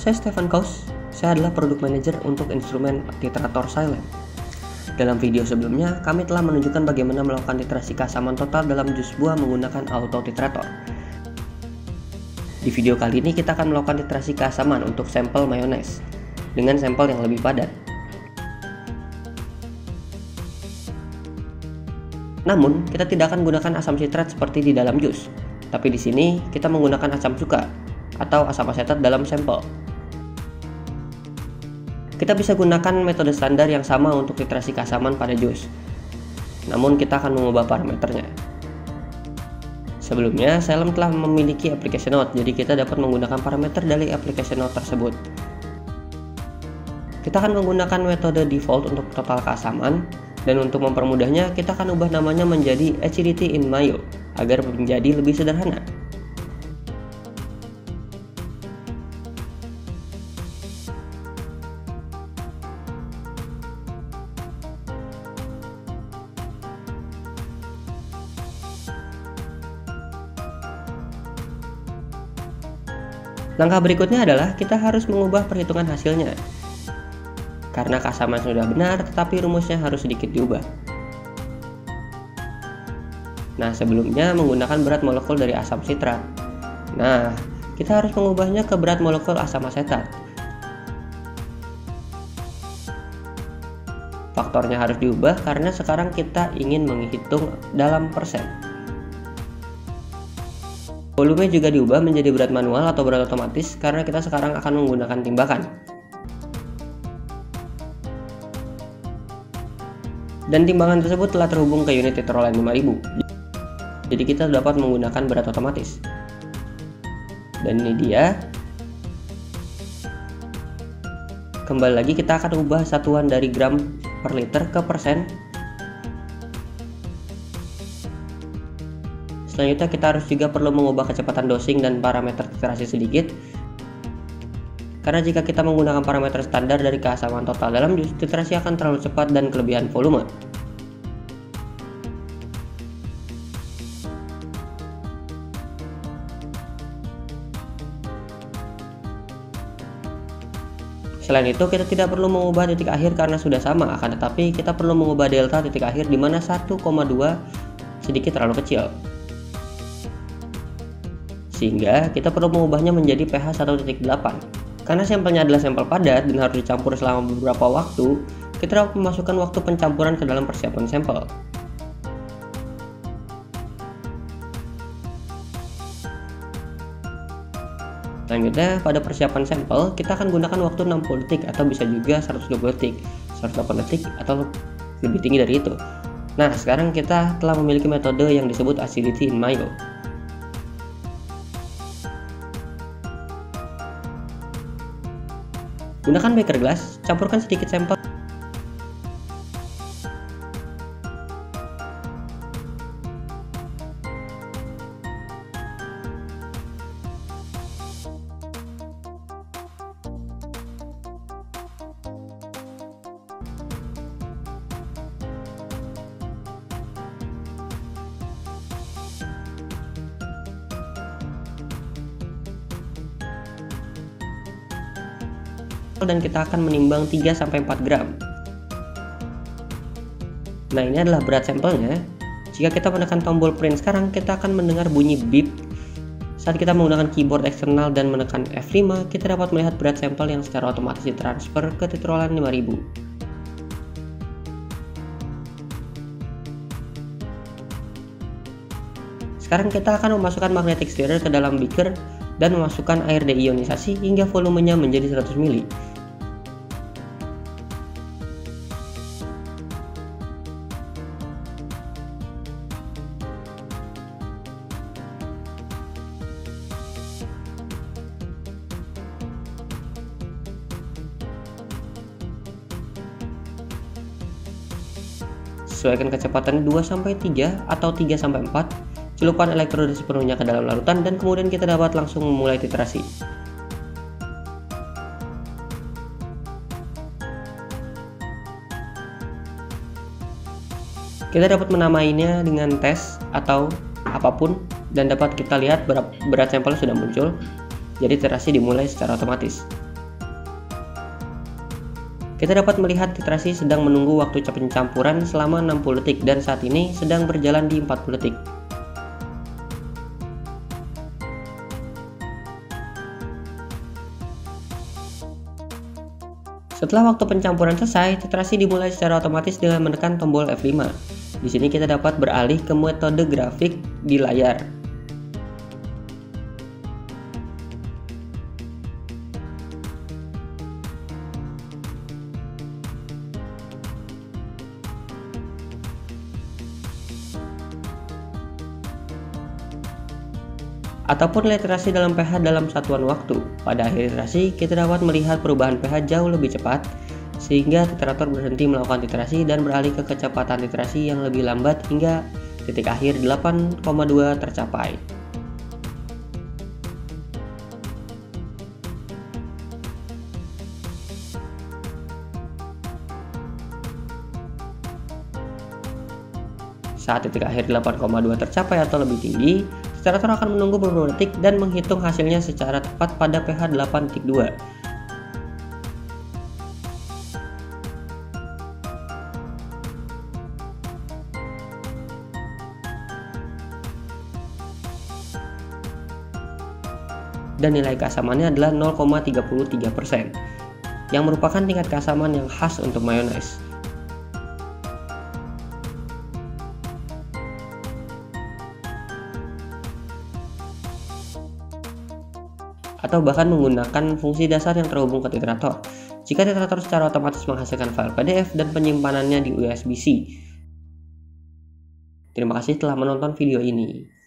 saya Stefan Kaus. Saya adalah Product Manager untuk instrumen titrator silent. Dalam video sebelumnya, kami telah menunjukkan bagaimana melakukan titrasi keasaman total dalam jus buah menggunakan auto titrator. Di video kali ini kita akan melakukan titrasi keasaman untuk sampel mayones dengan sampel yang lebih padat. Namun, kita tidak akan menggunakan asam sitrat seperti di dalam jus, tapi di sini kita menggunakan asam cuka atau asam asetat dalam sampel. Kita bisa gunakan metode standar yang sama untuk titrasi keasaman pada jus, namun kita akan mengubah parameternya. Sebelumnya, Xylem telah memiliki application note, jadi kita dapat menggunakan parameter dari application note tersebut. Kita akan menggunakan metode default untuk total keasaman, dan untuk mempermudahnya, kita akan ubah namanya menjadi acidity in mayo agar menjadi lebih sederhana. Langkah berikutnya adalah kita harus mengubah perhitungan hasilnya. Karena keasaman sudah benar, tetapi rumusnya harus sedikit diubah. Nah, sebelumnya menggunakan berat molekul dari asam sitrat. Nah, kita harus mengubahnya ke berat molekul asam asetat. Faktornya harus diubah karena sekarang kita ingin menghitung dalam persen. Volume juga diubah menjadi berat manual atau berat otomatis karena kita sekarang akan menggunakan timbakan. Dan timbangan tersebut telah terhubung ke unit Tetroline 5000. Jadi kita dapat menggunakan berat otomatis. Dan ini dia. Kembali lagi kita akan ubah satuan dari gram per liter ke persen. Selanjutnya kita harus juga perlu mengubah kecepatan dosing dan parameter titrasi sedikit. Karena jika kita menggunakan parameter standar dari keasaman total dalam jus, titrasi akan terlalu cepat dan kelebihan volume. Selain itu, kita tidak perlu mengubah titik akhir karena sudah sama, akan tetapi kita perlu mengubah delta titik akhir di mana 1,2 sedikit terlalu kecil. Sehingga kita perlu mengubahnya menjadi pH 1.8. Karena sampelnya adalah sampel padat dan harus dicampur selama beberapa waktu, kita dapat memasukkan waktu pencampuran ke dalam persiapan sampel. Selanjutnya, pada persiapan sampel, kita akan gunakan waktu 60 detik atau bisa juga 120 detik, 180 detik atau lebih tinggi dari itu. Nah, sekarang kita telah memiliki metode yang disebut acidity in mayo. Gunakan beaker glass, campurkan sedikit sampel. Dan kita akan menimbang 3-4 gram. Nah, ini adalah berat sampelnya. Jika kita menekan tombol print sekarang, kita akan mendengar bunyi beep. Saat kita menggunakan keyboard eksternal dan menekan F5, kita dapat melihat berat sampel yang secara otomatis ditransfer ke Tetroline 5000. Sekarang kita akan memasukkan magnetic stirrer ke dalam beaker dan memasukkan air deionisasi hingga volumenya menjadi 100 ml. Sesuaikan kecepatan 2-3 atau 3-4, celupkan elektroda sepenuhnya ke dalam larutan dan kemudian kita dapat langsung memulai titrasi. Kita dapat menamainya dengan tes atau apapun dan dapat kita lihat berat sampel sudah muncul, jadi titrasi dimulai secara otomatis. Kita dapat melihat titrasi sedang menunggu waktu pencampuran selama 60 detik dan saat ini sedang berjalan di 40 detik. Setelah waktu pencampuran selesai, titrasi dimulai secara otomatis dengan menekan tombol F5. Di sini kita dapat beralih ke metode grafik di layar. Ataupun literasi dalam pH dalam satuan waktu. Pada akhir literasi, kita dapat melihat perubahan pH jauh lebih cepat, sehingga titerator berhenti melakukan literasi dan beralih ke kecepatan literasi yang lebih lambat hingga titik akhir 8,2 tercapai. Saat titik akhir 8,2 tercapai atau lebih tinggi, titerator akan menunggu beberapa detik dan menghitung hasilnya secara tepat pada pH 8.2. Dan nilai keasamannya adalah 0,33%, yang merupakan tingkat keasaman yang khas untuk mayones. Atau bahkan menggunakan fungsi dasar yang terhubung ke titerator, jika titerator secara otomatis menghasilkan file PDF dan penyimpanannya di USB-C. Terima kasih telah menonton video ini.